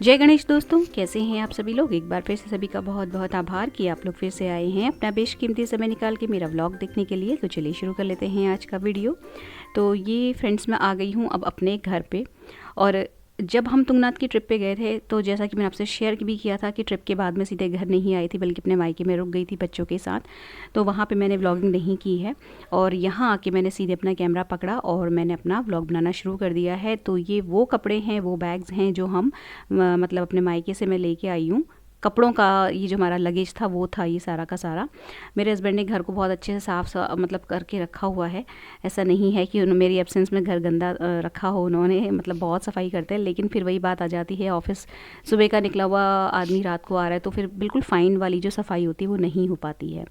जय गणेश दोस्तों, कैसे हैं आप सभी लोग। एक बार फिर से सभी का बहुत बहुत आभार कि आप लोग फिर से आए हैं अपना बेशकीमती समय निकाल के मेरा व्लॉग देखने के लिए। तो चलिए शुरू कर लेते हैं आज का वीडियो। तो ये फ्रेंड्स, मैं आ गई हूँ अब अपने घर पे। और जब हम तुंगनाथ की ट्रिप पे गए थे तो जैसा कि मैंने आपसे शेयर भी किया था कि ट्रिप के बाद मैं सीधे घर नहीं आई थी, बल्कि अपने मायके में रुक गई थी बच्चों के साथ। तो वहाँ पे मैंने व्लॉगिंग नहीं की है और यहाँ आके मैंने सीधे अपना कैमरा पकड़ा और मैंने अपना व्लॉग बनाना शुरू कर दिया है। तो ये वो कपड़े हैं, वो बैग्स हैं जो हम मतलब अपने मायके से मैं लेके आई हूँ। कपड़ों का ये जो हमारा लगेज था वो था ये सारा का सारा। मेरे हस्बैंड ने घर को बहुत अच्छे से साफ मतलब करके रखा हुआ है। ऐसा नहीं है कि मेरी एब्सेंस में घर गंदा रखा हो उन्होंने, मतलब बहुत सफाई करते हैं। लेकिन फिर वही बात आ जाती है, ऑफिस सुबह का निकला हुआ आदमी रात को आ रहा है तो फिर बिल्कुल फाइन वाली जो सफाई होती है वो नहीं हो पाती है।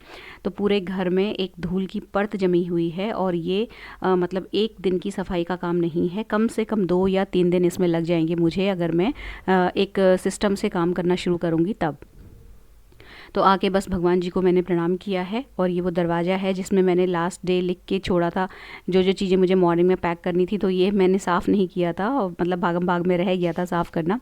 तो पूरे घर में एक धूल की परत जमी हुई है और ये मतलब एक दिन की सफाई का काम नहीं है, कम से कम 2 या 3 दिन इसमें लग जाएंगे मुझे, अगर मैं एक सिस्टम से काम करना शुरू करूँगी तब। तो आके बस भगवान जी को मैंने प्रणाम किया है और ये वो दरवाज़ा है जिसमें मैंने लास्ट डे लिख के छोड़ा था जो जो चीज़ें मुझे मॉर्निंग में पैक करनी थी। तो ये मैंने साफ़ नहीं किया था और मतलब भागम भाग में रह गया था साफ़ करना।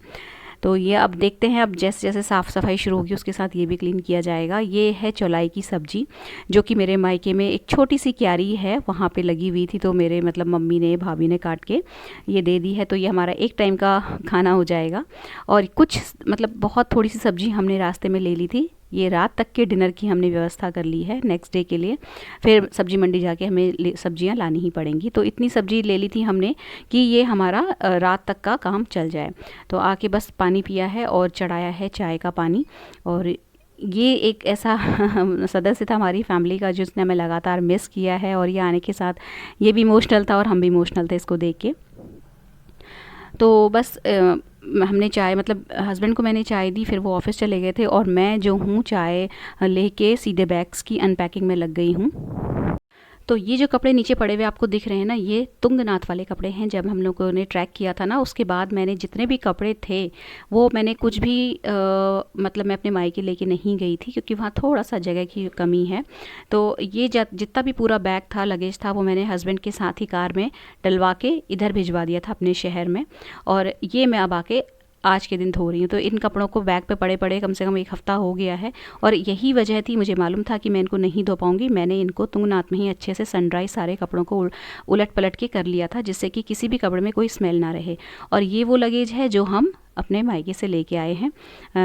तो ये अब देखते हैं, अब जैसे जैसे साफ़ सफाई शुरू होगी उसके साथ ये भी क्लीन किया जाएगा। ये है चौलाई की सब्ज़ी जो कि मेरे मायके में एक छोटी सी क्यारी है वहाँ पे लगी हुई थी, तो मेरे मतलब मम्मी ने भाभी ने काट के ये दे दी है। तो ये हमारा एक टाइम का खाना हो जाएगा। और कुछ मतलब बहुत थोड़ी सी सब्ज़ी हमने रास्ते में ले ली थी, ये रात तक के डिनर की हमने व्यवस्था कर ली है नेक्स्ट डे के लिए। फिर सब्जी मंडी जाके हमें सब्जियां लानी ही पड़ेंगी। तो इतनी सब्जी ले ली थी हमने कि ये हमारा रात तक का काम चल जाए। तो आके बस पानी पिया है और चढ़ाया है चाय का पानी। और ये एक ऐसा सदस्य था हमारी फैमिली का जिसने हमें लगातार मिस किया है और ये आने के साथ ये भी इमोशनल था और हम भी इमोशनल थे इसको देख के। तो बस हमने चाय मतलब हस्बैंड को मैंने चाय दी, फिर वो ऑफिस चले गए थे और मैं जो हूँ चाय लेके सीधे बैग्स की अनपैकिंग में लग गई हूँ। तो ये जो कपड़े नीचे पड़े हुए आपको दिख रहे हैं ना, ये तुंगनाथ वाले कपड़े हैं। जब हम लोगों ने ट्रैक किया था ना उसके बाद मैंने जितने भी कपड़े थे वो मैंने कुछ भी मतलब मैं अपने मायके लेके नहीं गई थी क्योंकि वहाँ थोड़ा सा जगह की कमी है। तो ये जितना भी पूरा बैग था, लगेज था, वो मैंने हस्बैंड के साथ ही कार में डलवा के इधर भिजवा दिया था अपने शहर में। और ये मैं अब आके आज के दिन धो रही हूँ। तो इन कपड़ों को बैग पे पड़े पड़े कम से कम 1 हफ्ता हो गया है और यही वजह थी, मुझे मालूम था कि मैं इनको नहीं धो पाऊँगी। मैंने इनको तुंगनाथ में ही अच्छे से सन ड्राई सारे कपड़ों को उलट पलट के कर लिया था जिससे कि किसी भी कपड़े में कोई स्मेल ना रहे। और ये वो लगेज है जो हम अपने मायके से लेके आए हैं,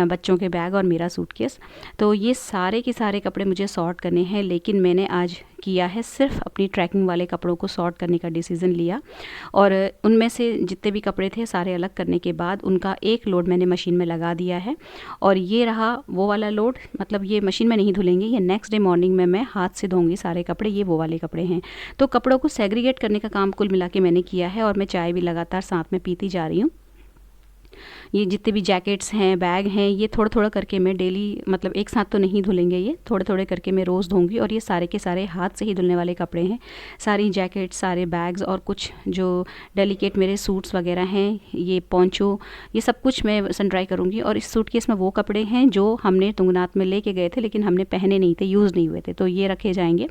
बच्चों के बैग और मेरा सूटकेस। तो ये सारे के सारे कपड़े मुझे सॉर्ट करने हैं, लेकिन मैंने आज किया है सिर्फ अपनी ट्रैकिंग वाले कपड़ों को सॉर्ट करने का डिसीज़न लिया। और उनमें से जितने भी कपड़े थे सारे अलग करने के बाद उनका एक लोड मैंने मशीन में लगा दिया है। और ये रहा वो वाला लोड, मतलब ये मशीन में नहीं धुलेंगे, ये नेक्स्ट डे मॉर्निंग में मैं हाथ से धोऊंगी सारे कपड़े। ये वो वाले कपड़े हैं। तो कपड़ों को सेग्रीगेट करने का काम कुल मिला के मैंने किया है और मैं चाय भी लगातार साथ में पीती जा रही हूँ। ये जितने भी जैकेट्स हैं, बैग हैं, ये थोड़ा थोड़ा करके मैं डेली मतलब एक साथ तो नहीं धुलेंगे, ये थोड़े थोड़े करके मैं रोज़ धोऊंगी। और ये सारे के सारे हाथ से ही धुलने वाले कपड़े हैं, सारी जैकेट्स, सारे बैग्स और कुछ जो डेलिकेट मेरे सूट्स वगैरह हैं, ये पोंचो, ये सब कुछ मैं सन ड्राई करूँगी। और इस सूटकेस में वो कपड़े हैं जो हमने तुंगनाथ में लेके गए थे लेकिन हमने पहने नहीं थे, यूज़ नहीं हुए थे, तो ये रखे जाएंगे।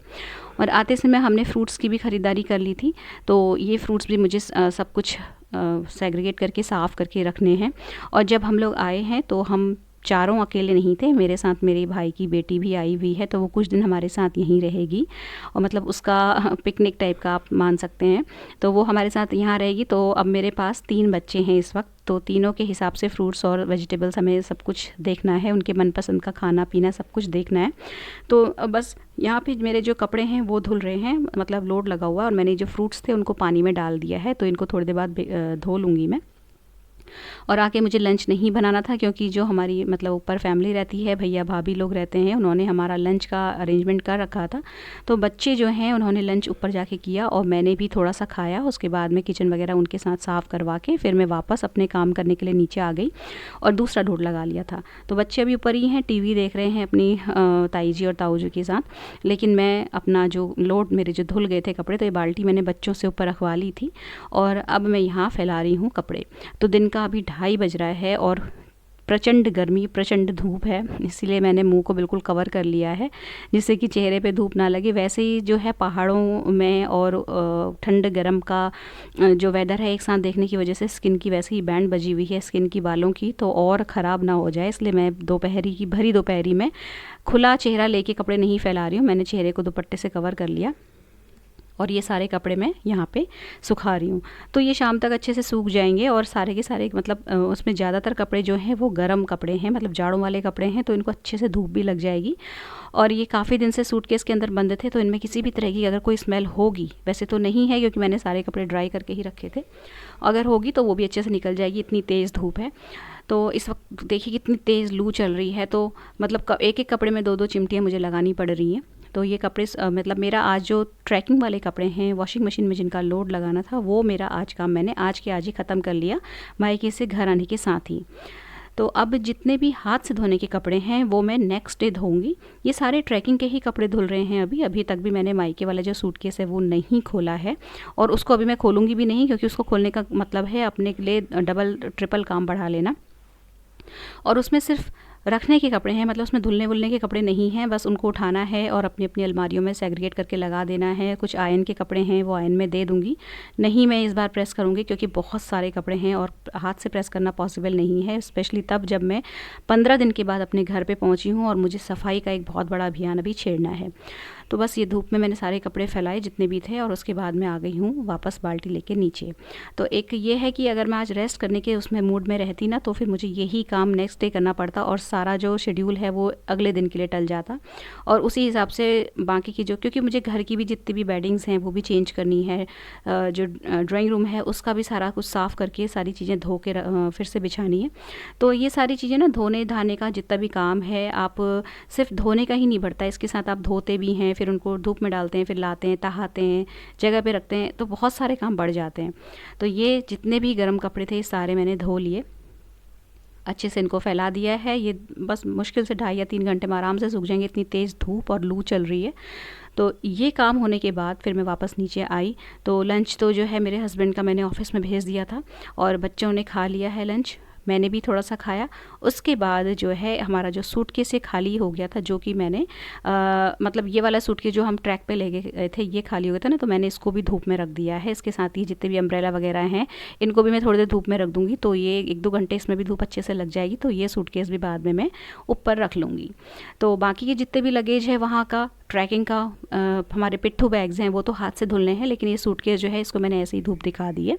और आते समय हमने फ्रूट्स की भी ख़रीदारी कर ली थी, तो ये फ्रूट्स भी मुझे सब कुछ सेग्रीगेट करके साफ़ करके रखने हैं। और जब हम लोग आए हैं तो हम चारों अकेले नहीं थे, मेरे साथ मेरे भाई की बेटी भी आई हुई है, तो वो कुछ दिन हमारे साथ यहीं रहेगी और मतलब उसका पिकनिक टाइप का आप मान सकते हैं। तो वो हमारे साथ यहाँ रहेगी। तो अब मेरे पास 3 बच्चे हैं इस वक्त, तो तीनों के हिसाब से फ्रूट्स और वेजिटेबल्स हमें सब कुछ देखना है, उनके मनपसंद का खाना पीना सब कुछ देखना है। तो बस यहाँ पे मेरे जो कपड़े हैं वो धुल रहे हैं, मतलब लोड लगा हुआ है और मैंने जो फ्रूट्स थे उनको पानी में डाल दिया है, तो इनको थोड़ी देर बाद धो लूँगी मैं। और आके मुझे लंच नहीं बनाना था क्योंकि जो हमारी मतलब ऊपर फैमिली रहती है, भैया भाभी लोग रहते हैं, उन्होंने हमारा लंच का अरेंजमेंट कर रखा था। तो बच्चे जो हैं उन्होंने लंच ऊपर जाके किया और मैंने भी थोड़ा सा खाया। उसके बाद में किचन वगैरह उनके साथ साफ़ करवा के फिर मैं वापस अपने काम करने के लिए नीचे आ गई और दूसरा ढोल लगा लिया था। तो बच्चे अभी ऊपर ही हैं, टीवी देख रहे हैं अपनी ताई जी और ताऊ जी के साथ। लेकिन मैं अपना जो लोड मेरे जो धुल गए थे कपड़े, तो ये बाल्टी मैंने बच्चों से ऊपर रखवा ली थी और अब मैं यहाँ फैला रही हूँ कपड़े। तो दिन का अभी 2:30 बज रहा है और प्रचंड गर्मी, प्रचंड धूप है, इसीलिए मैंने मुंह को बिल्कुल कवर कर लिया है जिससे कि चेहरे पे धूप ना लगे। वैसे ही जो है पहाड़ों में और ठंड गर्म का जो वेदर है एक साथ देखने की वजह से स्किन की वैसे ही बैंड बजी हुई है स्किन की, बालों की, तो और ख़राब ना हो जाए इसलिए मैं भरी दोपहरी में खुला चेहरा लेके कपड़े नहीं फैला रही हूँ। मैंने चेहरे को दुपट्टे से कवर कर लिया और ये सारे कपड़े मैं यहाँ पे सुखा रही हूँ। तो ये शाम तक अच्छे से सूख जाएंगे और सारे के सारे मतलब उसमें ज़्यादातर कपड़े जो हैं वो गर्म कपड़े हैं, मतलब जाड़ों वाले कपड़े हैं, तो इनको अच्छे से धूप भी लग जाएगी। और ये काफ़ी दिन से सूटकेस के अंदर बंद थे, तो इनमें किसी भी तरह की अगर कोई स्मेल होगी, वैसे तो नहीं है क्योंकि मैंने सारे कपड़े ड्राई करके ही रखे थे, अगर होगी तो वो भी अच्छे से निकल जाएगी, इतनी तेज़ धूप है। तो इस वक्त देखिए कितनी तेज़ लू चल रही है, तो मतलब एक एक कपड़े में 2-2 चिमटियाँ मुझे लगानी पड़ रही हैं। तो ये कपड़े मतलब मेरा आज जो ट्रैकिंग वाले कपड़े हैं वॉशिंग मशीन में जिनका लोड लगाना था, वो मेरा आज काम मैंने आज के आज ही ख़त्म कर लिया मायके से घर आने के साथ ही। तो अब जितने भी हाथ से धोने के कपड़े हैं वो मैं नेक्स्ट डे धोऊंगी। ये सारे ट्रैकिंग के ही कपड़े धुल रहे हैं अभी तक भी मैंने मायके वाला जो सूटकेस है वो नहीं खोला है, और उसको अभी मैं खोलूँगी भी नहीं, क्योंकि उसको खोलने का मतलब है अपने के लिए डबल ट्रिपल काम बढ़ा लेना। और उसमें सिर्फ रखने के कपड़े हैं, मतलब उसमें धुलने वुलने के कपड़े नहीं हैं, बस उनको उठाना है और अपनी अपनी अलमारियों में सेग्रीगेट करके लगा देना है। कुछ आयन के कपड़े हैं वो आयन में दे दूंगी, नहीं मैं इस बार प्रेस करूंगी क्योंकि बहुत सारे कपड़े हैं और हाथ से प्रेस करना पॉसिबल नहीं है, स्पेशली तब जब मैं 15 दिन के बाद अपने घर पर पहुँची हूँ और मुझे सफाई का एक बहुत बड़ा अभियान अभी छेड़ना है। तो बस ये धूप में मैंने सारे कपड़े फैलाए जितने भी थे और उसके बाद मैं आ गई हूँ वापस बाल्टी लेके नीचे। तो एक ये है कि अगर मैं आज रेस्ट करने के उसमें मूड में रहती ना, तो फिर मुझे यही काम नेक्स्ट डे करना पड़ता और सारा जो शेड्यूल है वो अगले दिन के लिए टल जाता, और उसी हिसाब से बाकी की जो, क्योंकि मुझे घर की भी जितनी भी बेडिंग्स हैं वो भी चेंज करनी है, जो ड्राइंग रूम है उसका भी सारा कुछ साफ़ करके सारी चीज़ें धो के फिर से बिछानी है। तो ये सारी चीज़ें ना धोने धाने का जितना भी काम है, आप सिर्फ धोने का ही नहीं बढ़ता, इसके साथ आप धोते भी हैं, फिर उनको धूप में डालते हैं, फिर लाते हैं, तहाते हैं, जगह पे रखते हैं, तो बहुत सारे काम बढ़ जाते हैं। तो ये जितने भी गर्म कपड़े थे सारे मैंने धो लिए, अच्छे से इनको फैला दिया है। ये बस मुश्किल से 2.5 या 3 घंटे में आराम से सूख जाएंगे, इतनी तेज़ धूप और लू चल रही है। तो ये काम होने के बाद फिर मैं वापस नीचे आई, तो लंच तो जो है मेरे हस्बैंड का मैंने ऑफ़िस में भेज दिया था और बच्चों ने खा लिया है लंच, मैंने भी थोड़ा सा खाया। उसके बाद जो है हमारा जो सूटकेस से खाली हो गया था, जो कि मैंने मतलब ये वाला सूटकेस जो हम ट्रैक पे ले गए थे ये खाली हो गया था ना, तो मैंने इसको भी धूप में रख दिया है। इसके साथ ही जितने भी अम्ब्रेला वगैरह हैं इनको भी मैं थोड़ी देर धूप में रख दूँगी, तो ये 1-2 घंटे इसमें भी धूप अच्छे से लग जाएगी, तो ये सूटकेस भी बाद में मैं ऊपर रख लूँगी। तो बाकी के जितने भी लगेज है वहाँ का ट्रैकिंग का, हमारे पिट्ठू बैग्स हैं वो तो हाथ से धुलने हैं, लेकिन ये सूटकेस जो है इसको मैंने ऐसे ही धूप दिखा दी है।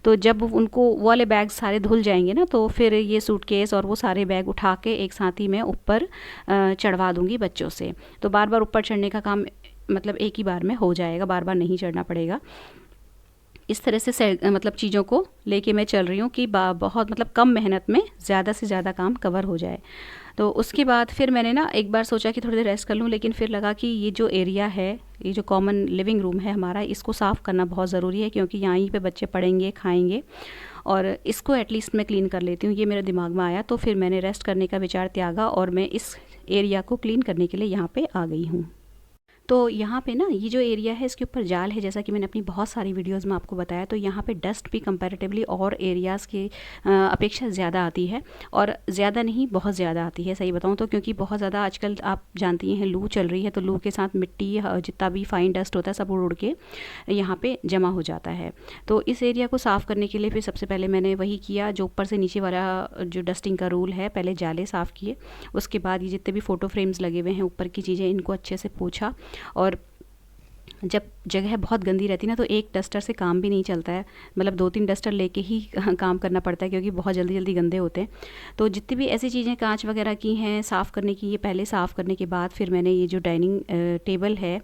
तो जब उनको वो वाले बैग सारे धुल जाएंगे ना, तो फिर ये सूटकेस और वो सारे बैग उठा के एक साथ ही मैं ऊपर चढ़वा दूँगी बच्चों से। तो बार बार ऊपर चढ़ने का काम मतलब एक ही बार में हो जाएगा, बार बार नहीं चढ़ना पड़ेगा। इस तरह से मतलब चीज़ों को लेके मैं चल रही हूँ कि बहुत मतलब कम मेहनत में ज़्यादा से ज़्यादा काम कवर हो जाए। तो उसके बाद फिर मैंने ना एक बार सोचा कि थोड़ी देर रेस्ट कर लूँ, लेकिन फिर लगा कि ये जो एरिया है, ये जो कॉमन लिविंग रूम है हमारा, इसको साफ़ करना बहुत ज़रूरी है, क्योंकि यहीं पे बच्चे पढ़ेंगे खाएंगे, और इसको एटलीस्ट मैं क्लीन कर लेती हूँ। ये मेरे दिमाग में आया, तो फिर मैंने रेस्ट करने का विचार त्यागा और मैं इस एरिया को क्लीन करने के लिए यहाँ पे आ गई हूँ। तो यहाँ पे ना ये जो एरिया है इसके ऊपर जाल है, जैसा कि मैंने अपनी बहुत सारी वीडियोस में आपको बताया। तो यहाँ पे डस्ट भी कंपैरेटिवली और एरियाज़ की अपेक्षा ज़्यादा आती है, और ज़्यादा नहीं बहुत ज़्यादा आती है सही बताऊँ तो, क्योंकि बहुत ज़्यादा आजकल आप जानती हैं लू चल रही है, तो लू के साथ मिट्टी जितना भी फाइन डस्ट होता है सब उड़ के यहाँ पर जमा हो जाता है। तो इस एरिया को साफ़ करने के लिए फिर सबसे पहले मैंने वही किया जो ऊपर से नीचे वाला जो डस्टिंग का रूल है, पहले जाले साफ़ किए, उसके बाद ये जितने भी फ़ोटो फ्रेम्स लगे हुए हैं ऊपर की चीज़ें, इनको अच्छे से पोंछा। और जब जगह बहुत गंदी रहती है ना, तो एक डस्टर से काम भी नहीं चलता है, मतलब 2-3 डस्टर लेके ही काम करना पड़ता है, क्योंकि बहुत जल्दी जल्दी गंदे होते हैं। तो जितनी भी ऐसी चीज़ें कांच वगैरह की हैं साफ़ करने की, ये पहले साफ़ करने के बाद फिर मैंने ये जो डाइनिंग टेबल है,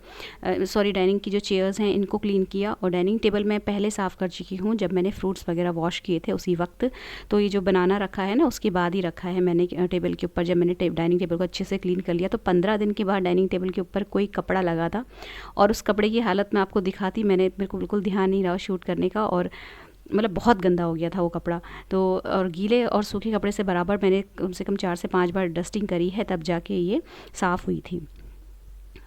डाइनिंग की जो चेयर्स हैं इनको क्लीन किया। और डाइनिंग टेबल मैं पहले साफ़ कर चुकी हूँ जब मैंने फ्रूट्स वगैरह वॉश किए थे उसी वक्त। तो ये जो बनाना रखा है ना उसके बाद ही रखा है मैंने टेबल के ऊपर, जब मैंने डाइनिंग टेबल को अच्छे से क्लीन कर लिया। तो 15 दिन के बाद डाइनिंग टेबल के ऊपर कोई कपड़ा लगा था, और उस कपड़े की हालत मैं आपको दिखाती, मेरे को बिल्कुल ध्यान नहीं रहा शूट करने का, और मतलब बहुत गंदा हो गया था वो कपड़ा। तो और गीले और सूखे कपड़े से बराबर मैंने कम से कम 4 से 5 बार डस्टिंग करी है, तब जाके ये साफ़ हुई थी।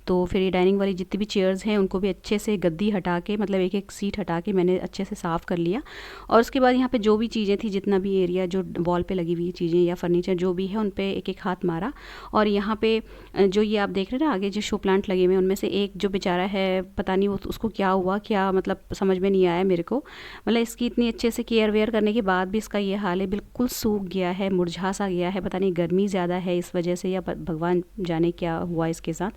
तो फिर ये डाइनिंग वाली जितनी भी चेयर्स हैं उनको भी अच्छे से गद्दी हटा के, मतलब एक एक सीट हटा के मैंने अच्छे से साफ़ कर लिया। और उसके बाद यहाँ पे जो भी चीज़ें थी, जितना भी एरिया जो वॉल पे लगी हुई चीज़ें या फर्नीचर जो भी है, उन पे एक एक हाथ मारा। और यहाँ पे जो ये आप देख रहे हैं ना आगे जो शो प्लांट लगे हुए हैं, उनमें से एक जो बेचारा है पता नहीं वो उसको क्या हुआ, क्या मतलब समझ में नहीं आया मेरे को। मतलब इसकी इतनी अच्छे से केयर वेयर करने के बाद भी इसका ये हाल है, बिल्कुल सूख गया है, मुरझा सा गया है। पता नहीं गर्मी ज़्यादा है इस वजह से या भगवान जाने क्या हुआ इसके साथ।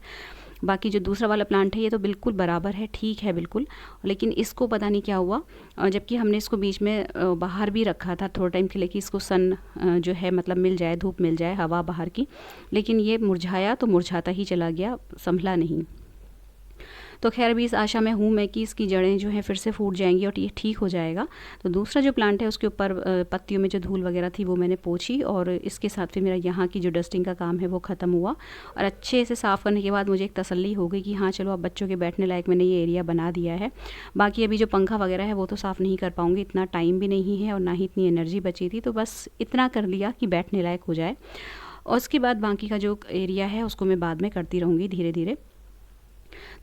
बाकी जो दूसरा वाला प्लांट है ये तो बिल्कुल बराबर है, ठीक है बिल्कुल, लेकिन इसको पता नहीं क्या हुआ। जबकि हमने इसको बीच में बाहर भी रखा था थोड़ा टाइम के लिए कि इसको सन जो है मतलब मिल जाए, धूप मिल जाए, हवा बाहर की, लेकिन ये मुरझाया तो मुरझाता ही चला गया, संभला नहीं। तो खैर अभी इस आशा में हूँ मैं कि इसकी जड़ें जो हैं फिर से फूट जाएंगी और ये ठीक हो जाएगा। तो दूसरा जो प्लांट है उसके ऊपर पत्तियों में जो धूल वगैरह थी वो मैंने पोंछी, और इसके साथ फिर मेरा यहाँ की जो डस्टिंग का काम है वो ख़त्म हुआ। और अच्छे से साफ़ करने के बाद मुझे एक तसल्ली हो गई कि हाँ चलो अब बच्चों के बैठने लायक मैंने ये एरिया बना दिया है। बाकी अभी जो पंखा वगैरह है वो तो साफ़ नहीं कर पाऊँगी, इतना टाइम भी नहीं है और ना ही इतनी एनर्जी बची थी, तो बस इतना कर लिया कि बैठने लायक हो जाए। और उसके बाद बाकी का जो एरिया है उसको मैं बाद में करती रहूँगी धीरे धीरे।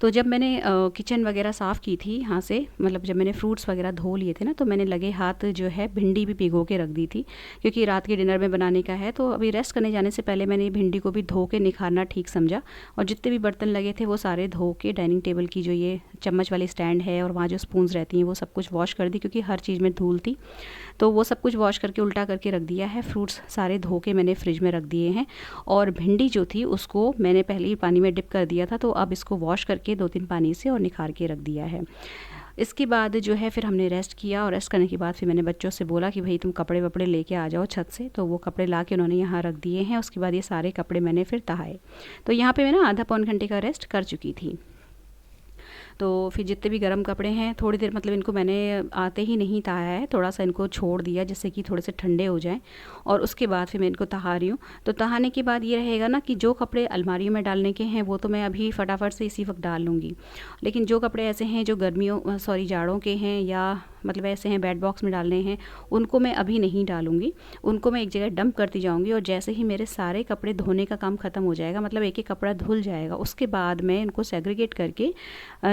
तो जब मैंने किचन वगैरह साफ़ की थी यहाँ से, मतलब जब मैंने फ्रूट्स वगैरह धो लिए थे ना, तो मैंने लगे हाथ जो है भिंडी भी भिगो के रख दी थी, क्योंकि रात के डिनर में बनाने का है। तो अभी रेस्ट करने जाने से पहले मैंने भिंडी को भी धो के निखारना ठीक समझा, और जितने भी बर्तन लगे थे वो सारे धो के डाइनिंग टेबल की जो ये चम्मच वाली स्टैंड है और वहाँ जो स्पून्स रहती हैं वो सब कुछ वॉश कर दी, क्योंकि हर चीज़ में धूल थी। तो वो सब कुछ वॉश करके उल्टा करके रख दिया है। फ्रूट्स सारे धो के मैंने फ्रिज में रख दिए हैं, और भिंडी जो थी उसको मैंने पहले ही पानी में डिप कर दिया था, तो अब इसको वॉश करके 2-3 पानी से और निखार के रख दिया है। इसके बाद जो है फिर हमने रेस्ट किया, और रेस्ट करने के बाद फिर मैंने बच्चों से बोला कि भाई तुम कपड़े वपड़े लेके आ जाओ छत से, तो वो कपड़े ला के उन्होंने यहाँ रख दिए हैं। उसके बाद ये सारे कपड़े मैंने फिर तहाए। तो यहाँ पे मैं ना आधा पौन घंटे का रेस्ट कर चुकी थी। तो फिर जितने भी गर्म कपड़े हैं थोड़ी देर, मतलब इनको मैंने आते ही नहीं तहाया है, थोड़ा सा इनको छोड़ दिया जिससे कि थोड़े से ठंडे हो जाएं, और उसके बाद फिर मैं इनको तहा रही हूँ। तो तहाने के बाद ये रहेगा ना कि जो कपड़े अलमारियों में डालने के हैं वो तो मैं अभी फटाफट से इसी वक्त डाल लूँगी, लेकिन जो कपड़े ऐसे हैं जो गर्मियों जाड़ों के हैं या मतलब ऐसे हैं बेड बॉक्स में डालने हैं, उनको मैं अभी नहीं डालूँगी। उनको मैं एक जगह डंप करती जाऊँगी, और जैसे ही मेरे सारे कपड़े धोने का काम ख़त्म हो जाएगा, मतलब एक एक कपड़ा धुल जाएगा, उसके बाद मैं इनको सेग्रीगेट करके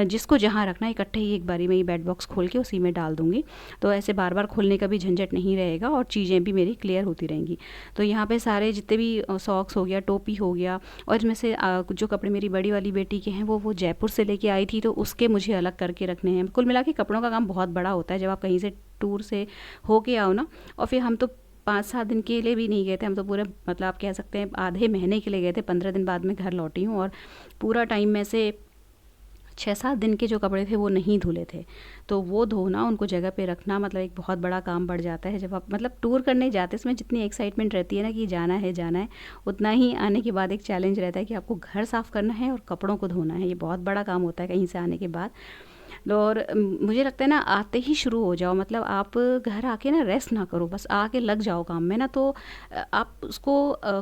जिसको जहाँ रखना है इकट्ठे ही एक बारी में ही बेड बॉक्स खोल के उसी में डाल दूँगी। तो ऐसे बार बार खोलने का भी झंझट नहीं रहेगा और चीज़ें भी मेरी क्लियर होती रहेंगी। तो यहाँ पे सारे जितने भी सॉक्स हो गया, टोपी हो गया, और इसमें से जो कपड़े मेरी बड़ी वाली बेटी के हैं वो जयपुर से लेके आई थी, तो उसके मुझे अलग करके रखने हैं। कुल मिला के कपड़ों का काम बहुत बड़ा होता है जब आप कहीं से टूर से होके आओ ना। और फिर हम तो 5-7 दिन के लिए भी नहीं गए थे, हम तो पूरे मतलब आप कह सकते हैं आधे महीने के लिए गए थे। 15 दिन बाद में घर लौटी हूँ, और पूरा टाइम में से 6-7 दिन के जो कपड़े थे वो नहीं धुले थे। तो वो धोना, उनको जगह पे रखना, मतलब एक बहुत बड़ा काम बढ़ जाता है। जब आप मतलब टूर करने जाते हैं इसमें जितनी एक्साइटमेंट रहती है ना कि जाना है, उतना ही आने के बाद एक चैलेंज रहता है कि आपको घर साफ़ करना है और कपड़ों को धोना है। ये बहुत बड़ा काम होता है कहीं से आने के बाद। और मुझे लगता है ना आते ही शुरू हो जाओ, मतलब आप घर आके ना रेस्ट ना करो, बस आके लग जाओ काम में ना, तो आप उसको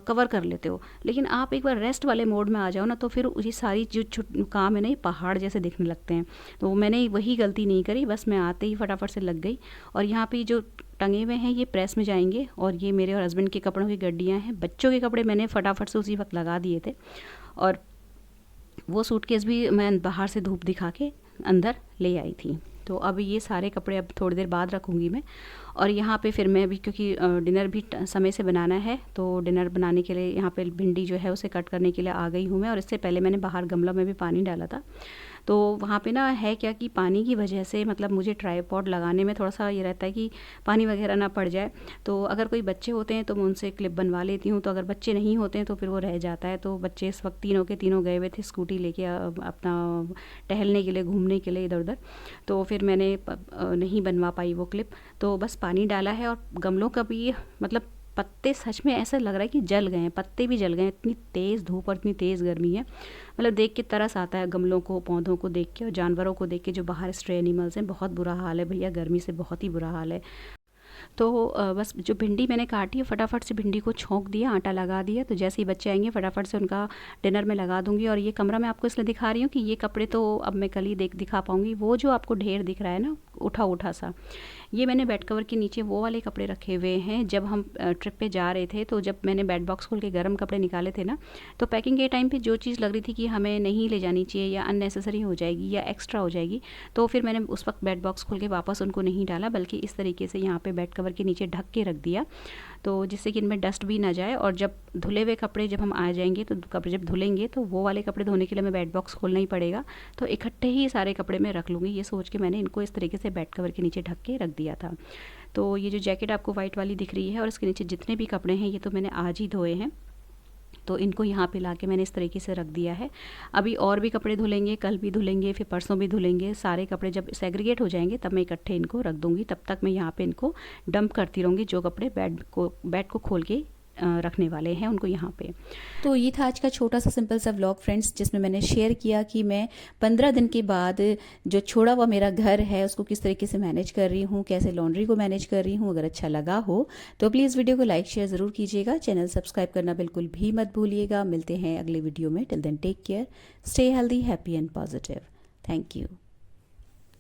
कवर कर लेते हो। लेकिन आप एक बार रेस्ट वाले मोड में आ जाओ ना, तो फिर ये सारी जो काम है ना ये पहाड़ जैसे दिखने लगते हैं। तो मैंने वही गलती नहीं करी, बस मैं आते ही फटाफट से लग गई। और यहाँ पे जो टंगे हुए हैं ये प्रेस में जाएंगे, और ये मेरे और हस्बैंड के कपड़ों की गड्डियाँ हैं। बच्चों के कपड़े मैंने फटाफट से उसी वक्त लगा दिए थे, और वो सूटकेस भी मैं बाहर से धूप दिखा के अंदर ले आई थी। तो अब ये सारे कपड़े अब थोड़ी देर बाद रखूँगी मैं। और यहाँ पे फिर मैं अभी क्योंकि डिनर भी समय से बनाना है, तो डिनर बनाने के लिए यहाँ पे भिंडी जो है उसे कट करने के लिए आ गई हूँ मैं। और इससे पहले मैंने बाहर गमला में भी पानी डाला था। तो वहाँ पे ना है क्या कि पानी की वजह से मतलब मुझे ट्राईपॉड लगाने में थोड़ा सा ये रहता है कि पानी वगैरह ना पड़ जाए। तो अगर कोई बच्चे होते हैं तो मैं उनसे क्लिप बनवा लेती हूँ, तो अगर बच्चे नहीं होते हैं तो फिर वो रह जाता है। तो बच्चे इस वक्त तीनों के तीनों गए हुए थे स्कूटी लेके अपना टहलने के लिए, घूमने के लिए इधर उधर। तो फिर मैंने नहीं बनवा पाई वो क्लिप। तो बस पानी डाला है, और गमलों का भी मतलब पत्ते सच में ऐसा लग रहा है कि जल गए हैं, पत्ते भी जल गए हैं, इतनी तेज़ धूप और इतनी तेज़ गर्मी है। मतलब देख के तरस आता है गमलों को, पौधों को देख के और जानवरों को देख के, जो बाहर स्ट्रे एनिमल्स हैं। बहुत बुरा हाल है भैया, गर्मी से बहुत ही बुरा हाल है। तो बस जो भिंडी मैंने काटी है फटाफट से भिंडी को छोंक दिया, आटा लगा दिया। तो जैसे ही बच्चे आएंगे फटाफट से उनका डिनर में लगा दूंगी। और ये कमरा मैं आपको इसलिए दिखा रही हूँ कि ये कपड़े तो अब मैं कल ही दिखा पाऊँगी। वो जो आपको ढेर दिख रहा है ना उठा उठा सा, ये मैंने बेड कवर के नीचे वो वाले कपड़े रखे हुए हैं, जब हम ट्रिप पे जा रहे थे तो जब मैंने बेड बॉक्स खोल के गर्म कपड़े निकाले थे ना, तो पैकिंग के टाइम पे जो चीज़ लग रही थी कि हमें नहीं ले जानी चाहिए या अननेसेसरी हो जाएगी या एक्स्ट्रा हो जाएगी, तो फिर मैंने उस वक्त बेड बॉक्स खोल के वापस उनको नहीं डाला, बल्कि इस तरीके से यहाँ पे बेड कवर के नीचे ढक के रख दिया, तो जिससे कि इनमें डस्ट भी ना जाए। और जब धुले हुए कपड़े जब हम आ जाएंगे तो कपड़े जब धुलेंगे तो वो वाले कपड़े धोने के लिए हमें बेड बॉक्स खोलना ही पड़ेगा, तो इकट्ठे ही सारे कपड़े मैं रख लूँगी, ये सोच के मैंने इनको इस तरीके से बेड कवर के नीचे ढक के रख दिया था। तो ये जो जैकेट आपको वाइट वाली दिख रही है और इसके नीचे जितने भी कपड़े हैं ये तो मैंने आज ही धोए हैं, तो इनको यहाँ पे लाके मैंने इस तरीके से रख दिया है। अभी और भी कपड़े धुलेंगे, कल भी धुलेंगे, फिर परसों भी धुलेंगे, सारे कपड़े जब सेग्रीगेट हो जाएंगे तब मैं इकट्ठे इनको रख दूँगी। तब तक मैं यहाँ पे इनको डंप करती रहूँगी, जो कपड़े बेड को खोल के रखने वाले हैं उनको यहाँ पे। तो ये था आज का छोटा सा सिंपल सा व्लॉग फ्रेंड्स, जिसमें मैंने शेयर किया कि मैं 15 दिन के बाद जो छोड़ा हुआ मेरा घर है उसको किस तरीके से मैनेज कर रही हूँ, कैसे लॉन्ड्री को मैनेज कर रही हूँ। अगर अच्छा लगा हो तो प्लीज़ वीडियो को लाइक शेयर ज़रूर कीजिएगा, चैनल सब्सक्राइब करना बिल्कुल भी मत भूलिएगा। मिलते हैं अगले वीडियो में। Till then take care, stay healthy, happy and positive. Thank you.